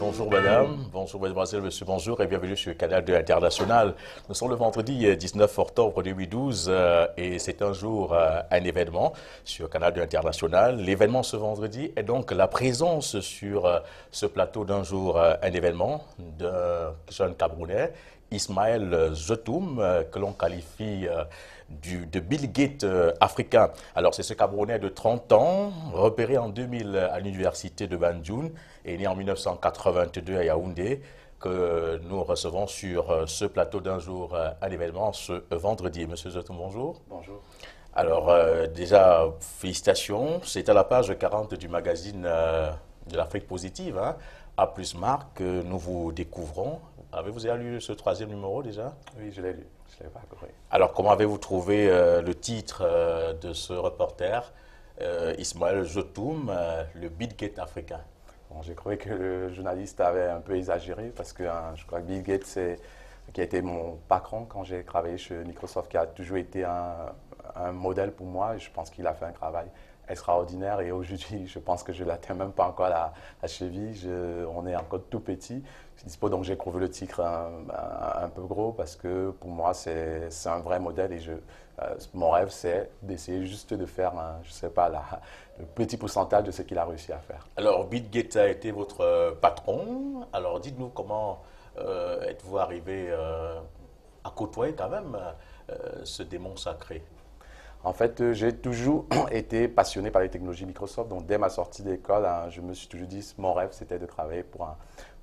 bonjour madame, bonjour mademoiselle, monsieur, bonjour et bienvenue sur le canal de l'International. Nous sommes le vendredi 19 octobre 2012 et c'est un jour, un événement sur le canal de l'International. L'événement ce vendredi est donc la présence sur ce plateau d'un jour, un événement d'un jeune Camerounais, Ismaël Zetoum, que l'on qualifie de Bill Gates africain. Alors, c'est ce Camerounais de 30 ans, repéré en 2000 à l'université de Banjul et né en 1982 à Yaoundé, que nous recevons sur ce plateau d'un jour un événement ce vendredi. Monsieur Zetoum, bonjour. Bonjour. Alors, déjà, félicitations. C'est à la page 40 du magazine de l'Afrique positive, hein, A plus Marc, que nous vous découvrons. Avez-vous déjà lu ce troisième numéro déjà? Oui, je l'ai lu. Je l'ai parcouru. Alors, comment avez-vous trouvé le titre de ce reporter, Ismaël Zetoum, le Bill Gates africain? Bon, j'ai trouvé que le journaliste avait un peu exagéré parce que je crois que Bill Gates, qui a été mon patron quand j'ai travaillé chez Microsoft, qui a toujours été un modèle pour moi. Et je pense qu'il a fait un travail extraordinaire et aujourd'hui, je pense que je ne l'atteins même pas encore à la cheville. On est encore tout petit. Donc j'ai trouvé le titre un peu gros parce que pour moi, c'est un vrai modèle et mon rêve, c'est d'essayer juste de faire, je sais pas, le petit pourcentage de ce qu'il a réussi à faire. Alors, Bill Gates a été votre patron. Alors, dites-nous comment êtes-vous arrivé à côtoyer quand même ce démon sacré? En fait, j'ai toujours été passionné par les technologies Microsoft. Donc, dès ma sortie d'école, je me suis toujours dit, mon rêve, c'était de travailler pour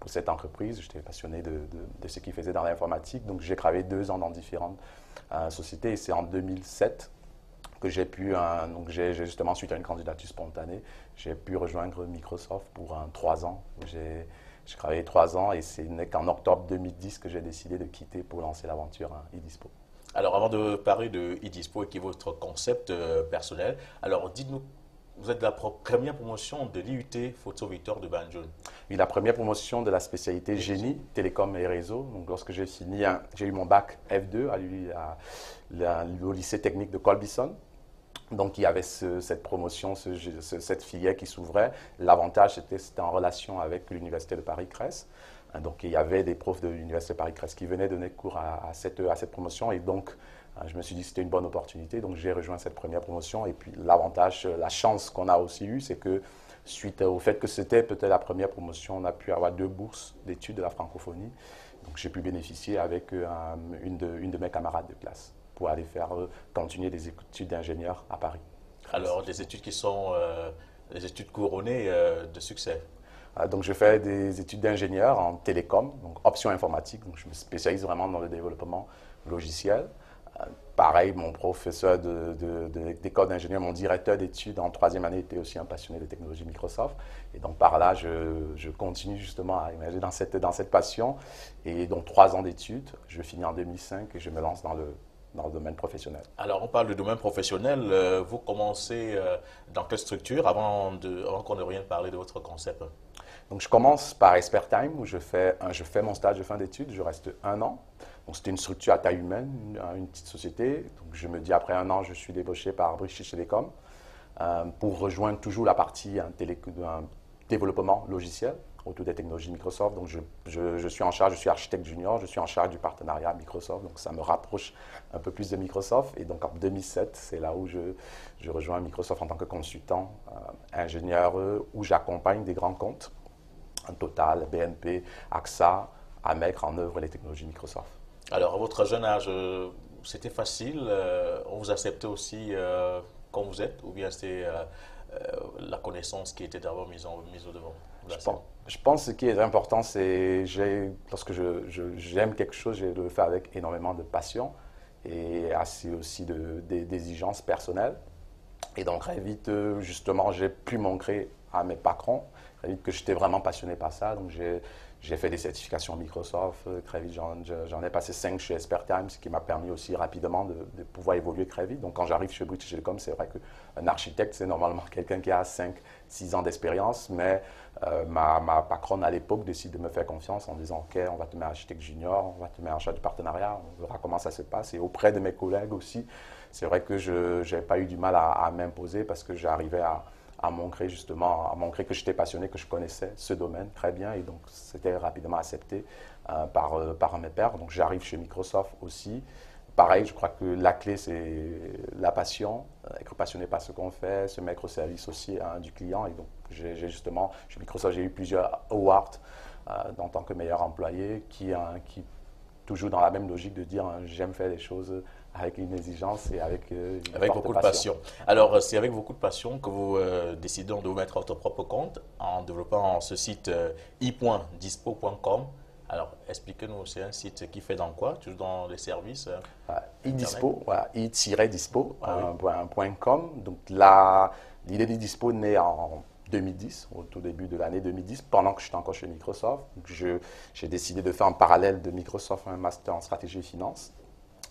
cette entreprise. J'étais passionné de ce qu'ils faisaient dans l'informatique. Donc, j'ai travaillé 2 ans dans différentes sociétés. Et c'est en 2007 que j'ai pu, donc j'ai justement, suite à une candidature spontanée, j'ai pu rejoindre Microsoft pour 3 ans. J'ai travaillé 3 ans et ce n'est qu'en octobre 2010 que j'ai décidé de quitter pour lancer l'aventure eDispo. Alors, avant de parler de eDispo, qui est votre concept personnel, alors dites-nous, vous êtes la première promotion de l'IUT Photo Victor de Banjul. Oui, la première promotion de la spécialité génie, télécom et réseau. Donc, lorsque j'ai fini, j'ai eu mon bac F2 au lycée technique de Colbison. Donc, il y avait cette promotion, cette filière qui s'ouvrait. L'avantage, c'était en relation avec l'Université de Paris-Crest. Donc, il y avait des profs de l'Université Paris-Crest qui venaient donner cours à cette promotion. Et donc, je me suis dit que c'était une bonne opportunité. Donc, j'ai rejoint cette première promotion. Et puis, l'avantage, la chance qu'on a aussi eue, c'est que suite au fait que c'était peut-être la première promotion, on a pu avoir 2 bourses d'études de la francophonie. Donc, j'ai pu bénéficier avec une de mes camarades de classe pour aller continuer des études d'ingénieur à Paris. Alors, des études qui sont des études couronnées de succès. Donc, je fais des études d'ingénieur en télécom, donc option informatique. Donc, je me spécialise vraiment dans le développement logiciel. Pareil, mon professeur d'école d'ingénieur, mon directeur d'études en 3e année était aussi un passionné de technologie Microsoft. Et donc, par là, je continue justement à immerger dans cette passion. Et donc, 3 ans d'études, je finis en 2005 et je me lance dans le domaine professionnel. Alors, on parle de domaine professionnel. Vous commencez dans quelle structure avant qu'on ne vienne parler de votre concept? Donc, je commence par Expert Time où je fais mon stage de fin d'études. Je reste 1 an. Donc, c'était une structure à taille humaine, une petite société. Donc, je me dis, après 1 an, je suis débauché par British Telecom pour rejoindre toujours la partie développement logiciel autour des technologies Microsoft. Donc, je suis en charge, je suis architecte junior, je suis en charge du partenariat Microsoft. Donc, ça me rapproche un peu plus de Microsoft. Et donc, en 2007, c'est là où je rejoins Microsoft en tant que consultant ingénieur où j'accompagne des grands comptes, Total, BNP, AXA, à mettre en œuvre les technologies Microsoft. Alors, à votre jeune âge, c'était facile? On vous acceptait aussi comme vous êtes? Ou bien c'était la connaissance qui était d'abord mise au devant? Je pense que ce qui est important, c'est lorsque j'aime quelque chose, je le fais avec énormément de passion et assez aussi d'exigences personnelles. Et donc, très vite, justement, j'ai pu montrer à mes patrons très vite que j'étais vraiment passionné par ça. Donc, j'ai fait des certifications Microsoft. Très vite, j'en ai passé 5 chez Expert Time, ce qui m'a permis aussi rapidement de pouvoir évoluer très vite. Donc, quand j'arrive chez British Telecom, c'est vrai qu'un architecte, c'est normalement quelqu'un qui a 5-6 ans d'expérience. Mais ma patronne à l'époque décide de me faire confiance en disant, OK, on va te mettre architecte junior, on va te mettre en charge du partenariat, on verra comment ça se passe. Et auprès de mes collègues aussi, c'est vrai que je n'ai pas eu du mal à m'imposer parce que j'arrivais à à montrer justement, à montrer que j'étais passionné, que je connaissais ce domaine très bien. Et donc, c'était rapidement accepté par mes pairs. Donc, j'arrive chez Microsoft aussi. Pareil, je crois que la clé, c'est la passion, être passionné par ce qu'on fait, se mettre au service aussi du client. Et donc, j'ai justement, chez Microsoft, j'ai eu plusieurs awards en tant que meilleur employé qui toujours dans la même logique de dire j'aime faire les choses avec une exigence et avec une Avec forte beaucoup de passion. Alors, c'est avec beaucoup de passion que vous décidez de vous mettre à votre propre compte en développant ce site i.dispo.com. Alors, expliquez-nous, c'est un site qui fait dans quoi? Toujours dans les services iDispo, voilà, Ah oui. i-dispo.com. Donc, l'idée d'e-dispo naît en 2010, au tout début de l'année 2010, pendant que j'étais encore chez Microsoft. J'ai décidé de faire en parallèle de Microsoft un master en stratégie et finance.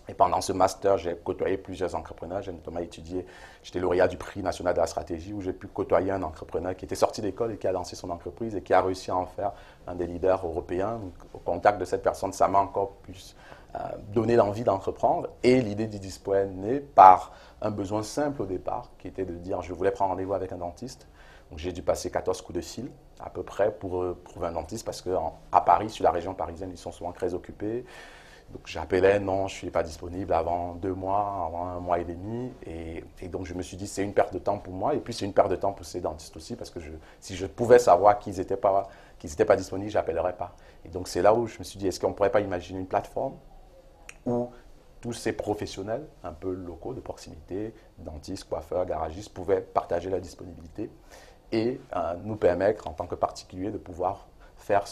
Et pendant ce master, j'ai côtoyé plusieurs entrepreneurs. J'ai notamment étudié, j'étais lauréat du prix national de la stratégie où j'ai pu côtoyer un entrepreneur qui était sorti d'école et qui a lancé son entreprise et qui a réussi à en faire un des leaders européens. Donc, au contact de cette personne, ça m'a encore plus donné l'envie d'entreprendre. Et l'idée du Dispo est née par un besoin simple au départ, qui était de dire je voulais prendre rendez-vous avec un dentiste. Donc, j'ai dû passer 14 coups de fil à peu près pour trouver un dentiste parce qu'à Paris, sur la région parisienne, ils sont souvent très occupés. Donc j'appelais, non, je ne suis pas disponible avant 2 mois, avant 1 mois et demi. Et donc je me suis dit, c'est une perte de temps pour moi. Et puis c'est une perte de temps pour ces dentistes aussi, parce que si je pouvais savoir qu'ils n'étaient pas disponibles, je n'appellerais pas. Et donc c'est là où je me suis dit, est-ce qu'on ne pourrait pas imaginer une plateforme où tous ces professionnels un peu locaux de proximité, dentistes, coiffeurs, garagistes, pouvaient partager la disponibilité et nous permettre en tant que particulier de pouvoir faire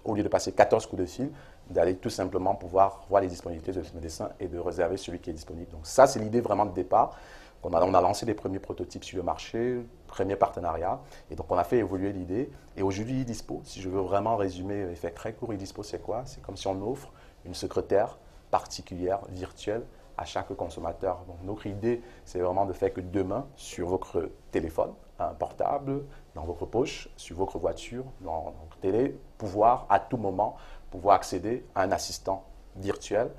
au lieu de passer 14 coups de fil, d'aller tout simplement pouvoir voir les disponibilités de ce médecin et de réserver celui qui est disponible. Donc ça, c'est l'idée vraiment de départ. On a lancé les premiers prototypes sur le marché, premier partenariat, et donc on a fait évoluer l'idée. Et aujourd'hui, iDispo, si je veux vraiment résumer et faire très court, iDispo, c'est quoi? C'est comme si on offre une secrétaire particulière, virtuelle, à chaque consommateur. Donc notre idée, c'est vraiment de faire que demain, sur votre téléphone, un portable, dans votre poche, sur votre voiture, dans votre télé, pouvoir à tout moment pouvoir accéder à un assistant virtuel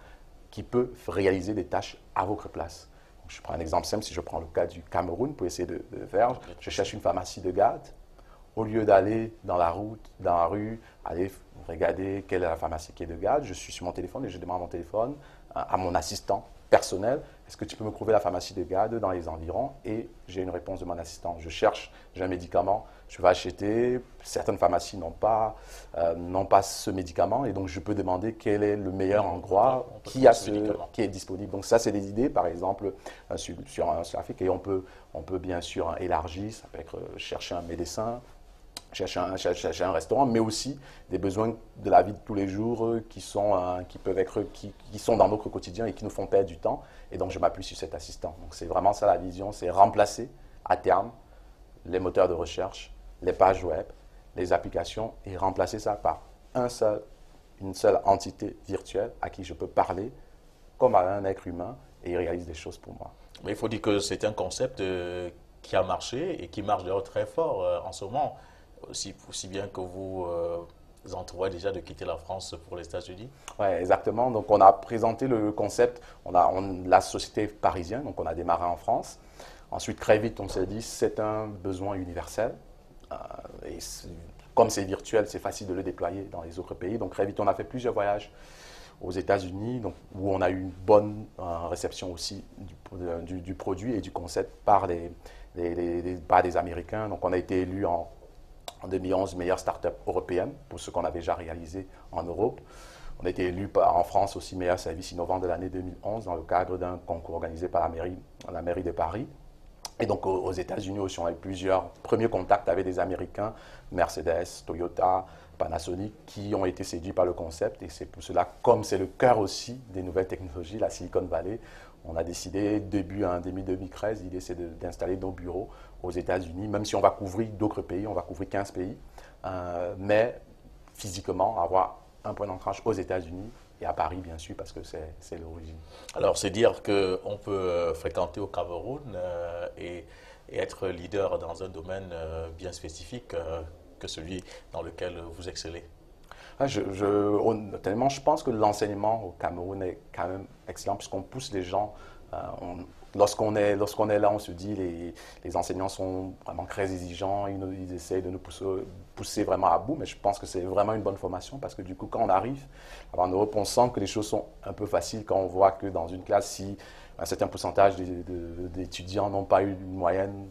qui peut réaliser des tâches à votre place. Donc, je prends un exemple simple, si je prends le cas du Cameroun pour essayer de faire, je cherche une pharmacie de garde. Au lieu d'aller dans la rue, aller regarder quelle est la pharmacie qui est de garde, je suis sur mon téléphone et je demande à mon téléphone, à mon assistant personnel, est-ce que tu peux me trouver la pharmacie de garde dans les environs? Et j'ai une réponse de mon assistant. Je cherche, j'ai un médicament, je vais acheter. Certaines pharmacies n'ont pas ce médicament et donc je peux demander quel est le meilleur endroit qui est disponible. Donc ça, c'est des idées, par exemple, sur Afrique. Et on peut bien sûr élargir, ça peut être chercher un médecin, chercher un restaurant, mais aussi des besoins de la vie de tous les jours qui sont dans notre quotidien et qui nous font perdre du temps. Et donc, je m'appuie sur cet assistant. Donc, c'est vraiment ça la vision, c'est remplacer à terme les moteurs de recherche, les pages web, les applications et remplacer ça par une seule entité virtuelle à qui je peux parler comme à un être humain et il réalise des choses pour moi. Mais il faut dire que c'est un concept qui a marché et qui marche d'ailleurs très fort en ce moment. Aussi bien que vous entrevoyez déjà de quitter la France pour les États-Unis. Oui, exactement. Donc, on a présenté le concept, la société parisienne, donc on a démarré en France. Ensuite, très vite, on s'est dit, c'est un besoin universel. Et comme c'est virtuel, c'est facile de le déployer dans les autres pays. Donc, très vite, on a fait plusieurs voyages aux États-Unis, où on a eu une bonne réception aussi du produit et du concept par des Américains. Donc, on a été élu en 2011 meilleure start-up européenne pour ce qu'on avait déjà réalisé en Europe. On a été élu en France aussi meilleur service innovant de l'année 2011 dans le cadre d'un concours organisé par la mairie de Paris. Et donc aux États-Unis aussi, on a eu plusieurs premiers contacts avec des Américains, Mercedes, Toyota, Panasonic, qui ont été séduits par le concept. Et c'est pour cela, comme c'est le cœur aussi des nouvelles technologies, la Silicon Valley, on a décidé, début 2013, l'idée c'est d'installer nos bureaux aux États-Unis, même si on va couvrir d'autres pays, on va couvrir 15 pays, mais physiquement avoir un point d'ancrage aux États-Unis et à Paris, bien sûr, parce que c'est l'origine. Alors, c'est dire qu'on peut fréquenter au Cameroun et être leader dans un domaine bien spécifique que celui dans lequel vous excellez. Honnêtement, je pense que l'enseignement au Cameroun est quand même excellent puisqu'on pousse les gens, lorsqu'on est là, on se dit les enseignants sont vraiment très exigeants, ils essayent de nous pousser vraiment à bout, mais je pense que c'est vraiment une bonne formation parce que du coup, quand on arrive en Europe, on sent que les choses sont un peu faciles quand on voit que dans une classe, si un certain pourcentage d'étudiants n'ont pas eu une moyenne,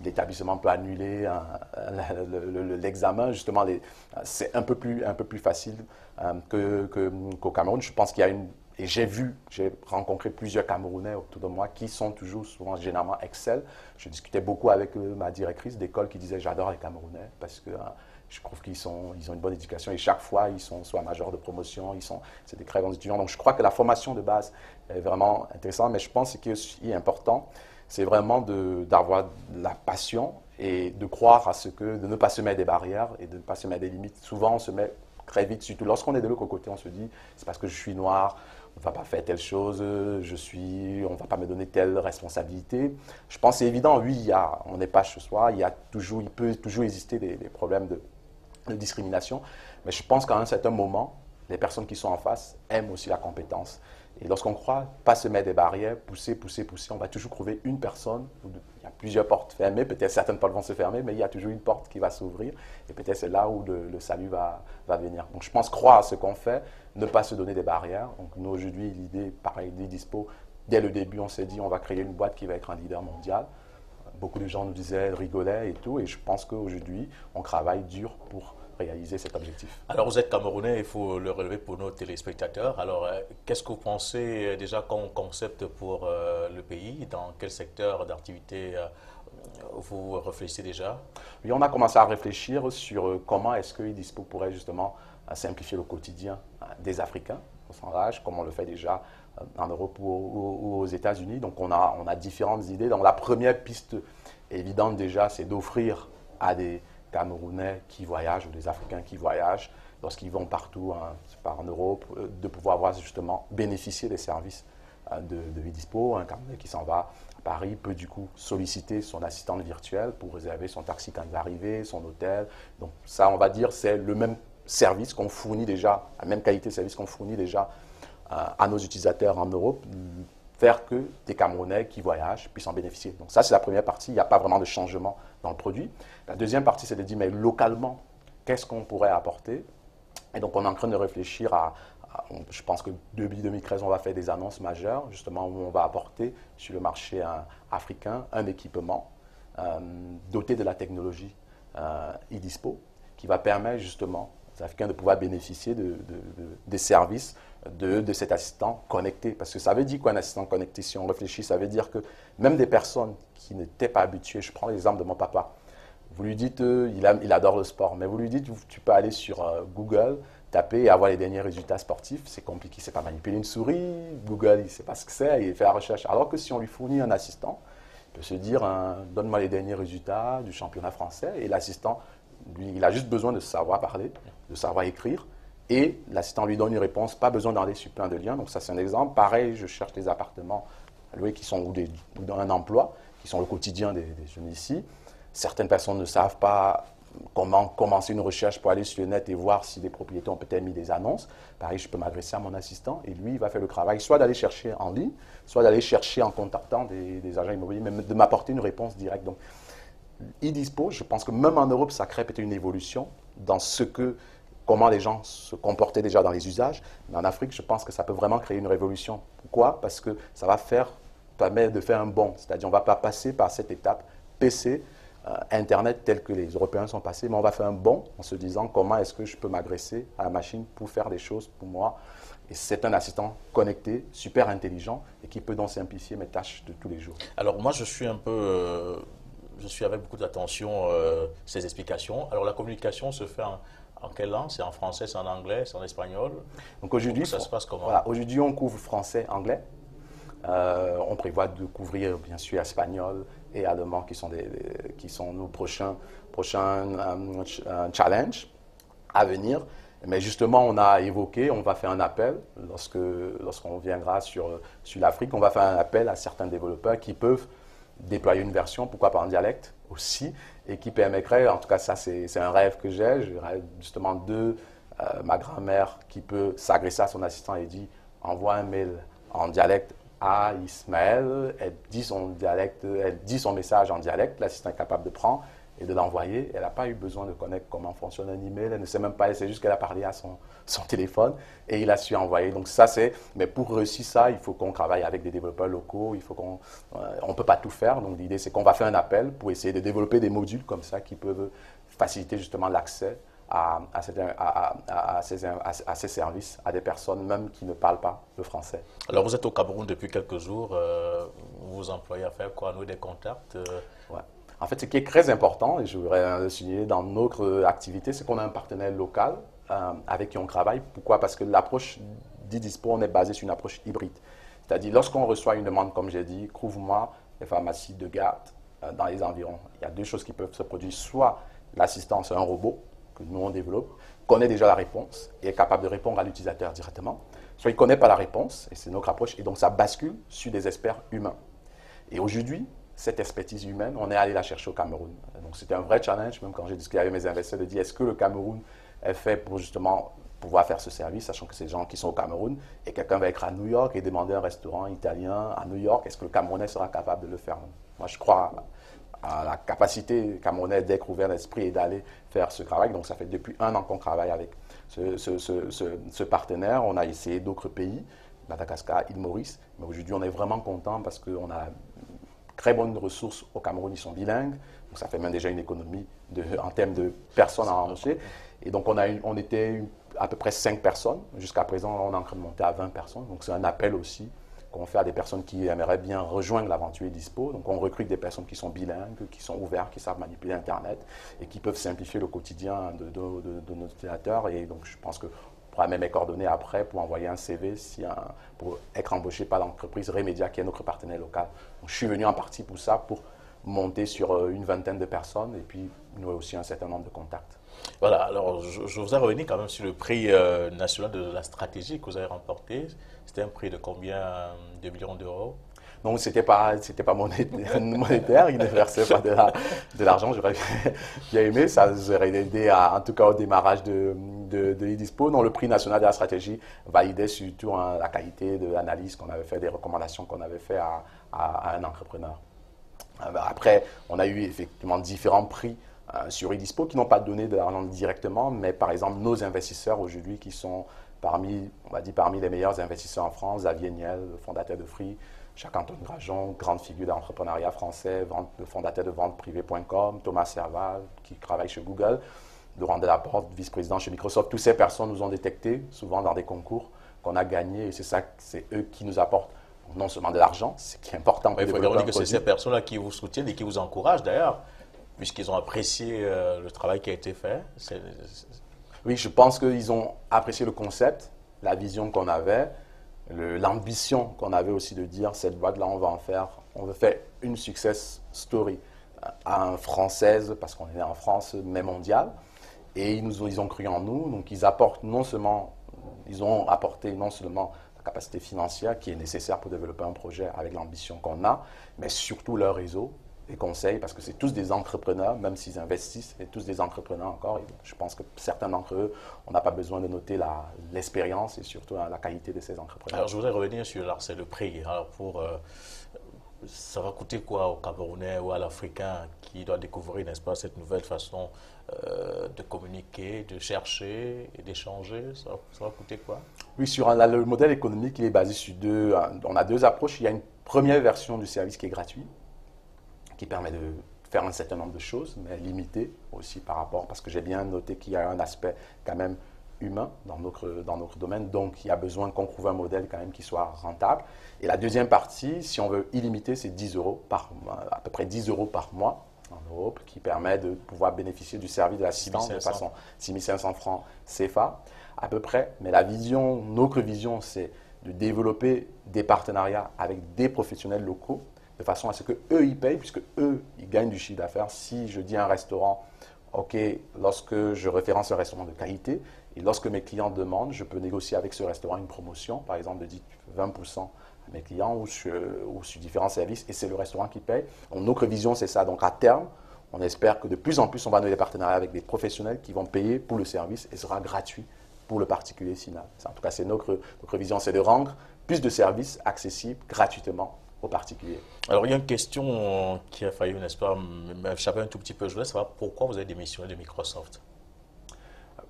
l'établissement peut annuler l'examen. Justement, c'est un peu plus facile qu'au Cameroun. Je pense qu'il y a et j'ai rencontré plusieurs Camerounais autour de moi qui sont toujours, souvent, généralement excellents. Je discutais beaucoup avec ma directrice d'école qui disait j'adore les Camerounais parce que je trouve qu'ils ils ont une bonne éducation et chaque fois ils sont soit majors de promotion, c'est des très bons étudiants. Donc je crois que la formation de base est vraiment intéressante, mais je pense que ce qui est important, c'est vraiment d'avoir la passion et de croire de ne pas se mettre des barrières et de ne pas se mettre des limites. Souvent, on se met très vite, surtout lorsqu'on est de l'autre côté, on se dit, c'est parce que je suis noir, on ne va pas faire telle chose, on ne va pas me donner telle responsabilité. Je pense que c'est évident, oui, on n'est pas chez soi, il peut toujours exister des problèmes de discrimination, mais je pense qu'à un certain moment, les personnes qui sont en face aiment aussi la compétence. Et lorsqu'on croit pas se mettre des barrières, pousser, on va toujours trouver une personne. Il y a plusieurs portes fermées, peut-être certaines portes vont se fermer, mais il y a toujours une porte qui va s'ouvrir. Et peut-être c'est là où le salut va venir. Donc je pense croire à ce qu'on fait, ne pas se donner des barrières. Donc nous aujourd'hui, l'idée, pareil, d'Idispo, dès le début, on s'est dit on va créer une boîte qui va être un leader mondial. Beaucoup de gens nous disaient, rigolaient et tout. Et je pense qu'aujourd'hui, on travaille dur pour réaliser cet objectif. Alors, vous êtes Camerounais, il faut le relever pour nos téléspectateurs. Alors, qu'est-ce que vous pensez déjà comme concept pour le pays? Dans quel secteur d'activité vous réfléchissez déjà? Oui, on a commencé à réfléchir sur comment est-ce que Idispo pourrait justement simplifier le quotidien des Africains au sens large, comme on le fait déjà en Europe ou aux États-Unis. Donc, on a différentes idées. Donc, la première piste évidente déjà, c'est d'offrir à des Camerounais qui voyagent ou des Africains qui voyagent, lorsqu'ils vont partout en Europe, de pouvoir justement bénéficier des services de Idispo. Un Camerounais qui s'en va à Paris peut du coup solliciter son assistante virtuelle pour réserver son taxi quand il va arriver, son hôtel. Donc ça, on va dire, c'est le même service qu'on fournit déjà, la même qualité de service qu'on fournit déjà à nos utilisateurs en Europe, faire que des Camerounais qui voyagent puissent en bénéficier. Donc ça, c'est la première partie. Il n'y a pas vraiment de changement dans le produit. La deuxième partie, c'est de dire, mais localement, qu'est-ce qu'on pourrait apporter? Et donc, on est en train de réfléchir je pense que depuis 2013, on va faire des annonces majeures, justement, où on va apporter sur le marché africain un équipement doté de la technologie Idispo, qui va permettre justement aux Africains de pouvoir bénéficier des services de cet assistant connecté. Parce que ça veut dire quoi un assistant connecté? Si on réfléchit, ça veut dire que même des personnes qui n'étaient pas habituées, je prends l'exemple de mon papa, vous lui dites, il adore le sport, mais vous lui dites, tu peux aller sur Google, taper et avoir les derniers résultats sportifs. C'est compliqué, c'est pas manipuler une souris. Google, il ne sait pas ce que c'est, il fait la recherche. Alors que si on lui fournit un assistant, il peut se dire, donne-moi les derniers résultats du championnat français, et l'assistant, lui, il a juste besoin de savoir parler, de savoir écrire, et l'assistant lui donne une réponse, pas besoin d'aller sur plein de liens. Donc ça, c'est un exemple. Pareil, je cherche des appartements à louer qui sont ou dans un emploi, qui sont le quotidien des jeunes ici. Certaines personnes ne savent pas comment commencer une recherche pour aller sur le net et voir si les propriétaires ont peut-être mis des annonces. Pareil, je peux m'adresser à mon assistant et lui, il va faire le travail, soit d'aller chercher en ligne, soit d'aller chercher en contactant des agents immobiliers, mais de m'apporter une réponse directe. Donc, Idispo, je pense que même en Europe, ça crée peut-être une évolution dans comment les gens se comportaient déjà dans les usages. Mais en Afrique, je pense que ça peut vraiment créer une révolution. Pourquoi? Parce que ça va permettre de faire un bond. C'est-à-dire, on ne va pas passer par cette étape PC, Internet tel que les Européens sont passés, mais on va faire un bond en se disant comment est-ce que je peux m'adresser à la machine pour faire des choses pour moi. Et c'est un assistant connecté, super intelligent et qui peut donc simplifier mes tâches de tous les jours. Alors moi, je suis avec beaucoup d'attention ces explications. Alors la communication se fait en quelle langue? C'est en français, c'est en anglais, c'est en espagnol? Donc aujourd'hui, ça se passe comment? Voilà, aujourd'hui, on couvre français, anglais. On prévoit de couvrir bien sûr espagnol et allemand qui sont nos prochains challenges à venir. Mais justement, on a évoqué, on va faire un appel lorsqu'on viendra sur l'Afrique, on va faire un appel à certains développeurs qui peuvent déployer une version, pourquoi pas en dialecte aussi, et qui permettrait, en tout cas ça c'est un rêve que j'ai, je rêve justement de ma grand-mère qui peut s'agresser à son assistant et dit envoie un mail en dialecte à Ismaël, elle dit son dialecte, elle dit son message en dialecte, l'assistant est capable de prendre et de l'envoyer. Elle n'a pas eu besoin de connaître comment fonctionne un email, elle ne sait même pas, elle sait juste qu'elle a parlé à son téléphone et il a su envoyer. Donc ça c'est, mais pour réussir ça, il faut qu'on travaille avec des développeurs locaux, on ne peut pas tout faire. Donc l'idée c'est qu'on va faire un appel pour essayer de développer des modules comme ça qui peuvent faciliter justement l'accès à ces services, à des personnes même qui ne parlent pas le français. Alors vous êtes au Cameroun depuis quelques jours, vous vous employez à faire quoi? Nouer des contacts Ouais. En fait, ce qui est très important, et je voudrais le souligner dans notre activité, c'est qu'on a un partenaire local avec qui on travaille. Pourquoi? Parce que l'approche d'Idispo, on est basé sur une approche hybride. C'est-à-dire, lorsqu'on reçoit une demande, comme j'ai dit, couvre-moi les pharmacies de garde dans les environs, il y a deux choses qui peuvent se produire. Soit l'assistance, un robot, que nous on développe, connaît déjà la réponse et est capable de répondre à l'utilisateur directement, soit il ne connaît pas la réponse, et c'est notre approche, et donc ça bascule sur des experts humains. Et aujourd'hui, cette expertise humaine, on est allé la chercher au Cameroun. Donc c'était un vrai challenge, même quand j'ai discuté avec mes investisseurs, de dire est-ce que le Cameroun est fait pour justement pouvoir faire ce service, sachant que c'est des gens qui sont au Cameroun, et quelqu'un va être à New York et demander un restaurant italien à New York, est-ce que le Camerounais sera capable de le faire? Moi, je crois à la capacité camerounaise d'être ouvert d'esprit et d'aller faire ce travail. Donc, ça fait depuis 1 an qu'on travaille avec ce partenaire. On a essayé d'autres pays, Madagascar, île Maurice, mais aujourd'hui, on est vraiment content parce qu'on a très bonnes ressources au Cameroun, ils sont bilingues. Donc, ça fait même déjà une économie en termes de personnes à embaucher. Et donc, on était à peu près 5 personnes. Jusqu'à présent, on est en train de monter à 20 personnes. Donc, c'est un appel aussi qu'on fait à des personnes qui aimeraient bien rejoindre l'aventure Idispo. Donc, on recrute des personnes qui sont bilingues, qui sont ouvertes, qui savent manipuler Internet et qui peuvent simplifier le quotidien de nos utilisateurs. Et donc, je pense que on pourra même mes coordonnées après pour envoyer un CV pour être embauché par l'entreprise Remedia, qui est notre partenaire local. Donc, je suis venu en partie pour ça, pour monter sur une vingtaine de personnes et puis nouer aussi un certain nombre de contacts. Voilà, alors je vous ai revenu quand même sur le prix national de la stratégie que vous avez remporté. C'était un prix de combien de millions d'euros? Donc, ce n'était pas monétaire, il ne versait pas de l'argent. J'aurais bien aimé, ça nous aurait aidé en tout cas au démarrage de Idispo. Non, le prix national de la stratégie validait surtout la qualité de l'analyse qu'on avait fait, des recommandations qu'on avait fait à un entrepreneur. Après, on a eu effectivement différents prix sur Idispo qui n'ont pas donné de l'argent directement, mais par exemple, nos investisseurs aujourd'hui qui sont parmi les meilleurs investisseurs en France, Xavier Niel, le fondateur de Free, Jacques-Antoine Grajon, grande figure de l'entrepreneuriat français, le fondateur de venteprivée.com, Thomas Serval, qui travaille chez Google, Laurent Delaporte, vice-président chez Microsoft. Toutes ces personnes nous ont détectés, souvent dans des concours qu'on a gagnés, et c'est eux qui nous apportent non seulement de l'argent, ce qui est important. Il faut dire que c'est ces personnes-là qui vous soutiennent et qui vous encouragent d'ailleurs, puisqu'ils ont apprécié le travail qui a été fait. Oui, je pense qu'ils ont apprécié le concept, la vision qu'on avait, l'ambition qu'on avait aussi de dire cette boîte-là, on veut faire une success story française, parce qu'on est né en France, mais mondiale. Et ils ont cru en nous, donc ils ont apporté non seulement la capacité financière qui est nécessaire pour développer un projet avec l'ambition qu'on a, mais surtout leur réseau et conseils, parce que c'est tous des entrepreneurs, même s'ils investissent, c'est tous des entrepreneurs encore. Et je pense que certains d'entre eux, on n'a pas besoin de noter l'expérience et surtout la qualité de ces entrepreneurs. Alors je voudrais revenir sur le prix. Alors ça va coûter quoi au Camerounais ou à l'Africain qui doit découvrir, n'est-ce pas, cette nouvelle façon de communiquer, de chercher et d'échanger? Ça va coûter quoi? Oui, le modèle économique, il est basé sur on a deux approches. Il y a une première version du service qui est gratuit, qui permet de faire un certain nombre de choses, mais limité aussi parce que j'ai bien noté qu'il y a un aspect quand même humain dans notre domaine, donc il y a besoin qu'on trouve un modèle quand même qui soit rentable. Et la deuxième partie, si on veut illimité, c'est 10 euros à peu près 10 euros par mois en Europe, qui permet de pouvoir bénéficier du service de l'assistance de façon 6500 francs CFA à peu près. Mais notre vision, c'est de développer des partenariats avec des professionnels locaux de façon à ce qu'eux, ils payent, puisque eux, ils gagnent du chiffre d'affaires. Si je dis à un restaurant, OK, lorsque je référence un restaurant de qualité, et lorsque mes clients demandent, je peux négocier avec ce restaurant une promotion, par exemple de 20% à mes clients ou sur différents services, et c'est le restaurant qui paye. Donc, notre vision, c'est ça. Donc, à terme, on espère que de plus en plus, on va nouer des partenariats avec des professionnels qui vont payer pour le service et sera gratuit pour le particulier final. En tout cas, c'est notre vision, c'est de rendre plus de services accessibles gratuitement aux particuliers. Alors, il y a une question qui a failli, n'est-ce pas, m'échapper un tout petit peu. Je voulais savoir pourquoi vous avez démissionné de Microsoft.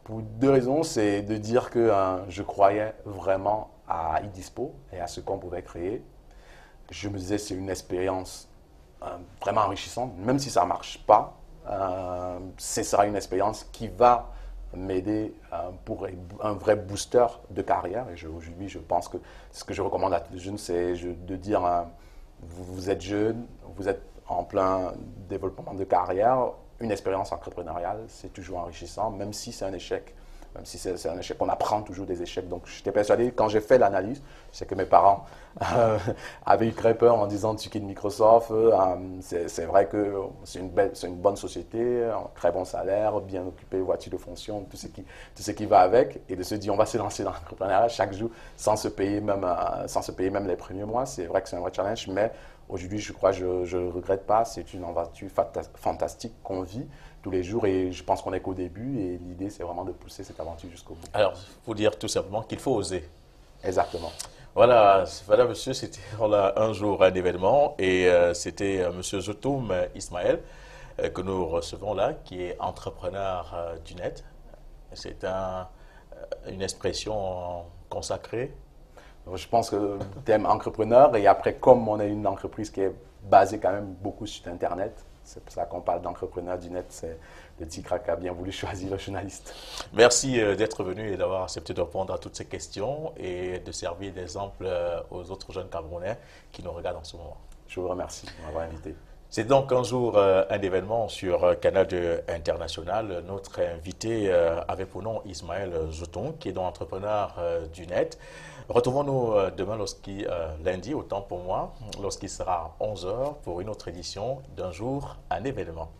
Pour deux raisons, c'est de dire que je croyais vraiment à eDispo et à ce qu'on pouvait créer. Je me disais c'est une expérience vraiment enrichissante, même si ça ne marche pas, ce sera une expérience qui va m'aider pour un vrai booster de carrière. Et aujourd'hui, je pense que ce que je recommande à tous les jeunes, c'est de dire vous êtes jeune, vous êtes en plein développement de carrière, une expérience entrepreneuriale, c'est toujours enrichissant, même si c'est un échec. Même si c'est un échec, on apprend toujours des échecs. Donc, j'étais persuadé, quand j'ai fait l'analyse, je sais que mes parents avaient eu très peur en disant tu quittes Microsoft. C'est vrai que c'est une bonne société, un très bon salaire, bien occupé, voiture de fonction, tout ce qui va avec. Et de se dire on va se lancer dans l'entrepreneuriat chaque jour sans se payer même les premiers mois. C'est vrai que c'est un vrai challenge, mais aujourd'hui, je crois, je ne regrette pas. C'est une aventure fantastique qu'on vit tous les jours et je pense qu'on n'est qu'au début et l'idée, c'est vraiment de pousser cette aventure jusqu'au bout. Alors, il faut dire tout simplement qu'il faut oser. Exactement. Voilà, monsieur, c'était un jour un événement et c'était monsieur Zotoum Ismaël que nous recevons là, qui est entrepreneur du net. C'est une expression consacrée. Je pense que le thème entrepreneur et après, comme on est une entreprise qui est basée quand même beaucoup sur Internet, c'est pour ça qu'on parle d'entrepreneur du net, c'est le titre qu'a bien voulu choisir le journaliste. Merci d'être venu et d'avoir accepté de répondre à toutes ces questions et de servir d'exemple aux autres jeunes Camerounais qui nous regardent en ce moment. Je vous remercie de m'avoir invité. C'est donc un jour un événement sur Canal 2 International. Notre invité avait pour nom Ismaël Zotoum, qui est donc entrepreneur du net. Retrouvons-nous demain, lundi, autant pour moi, lorsqu'il sera 11 h pour une autre édition d'un jour un événement.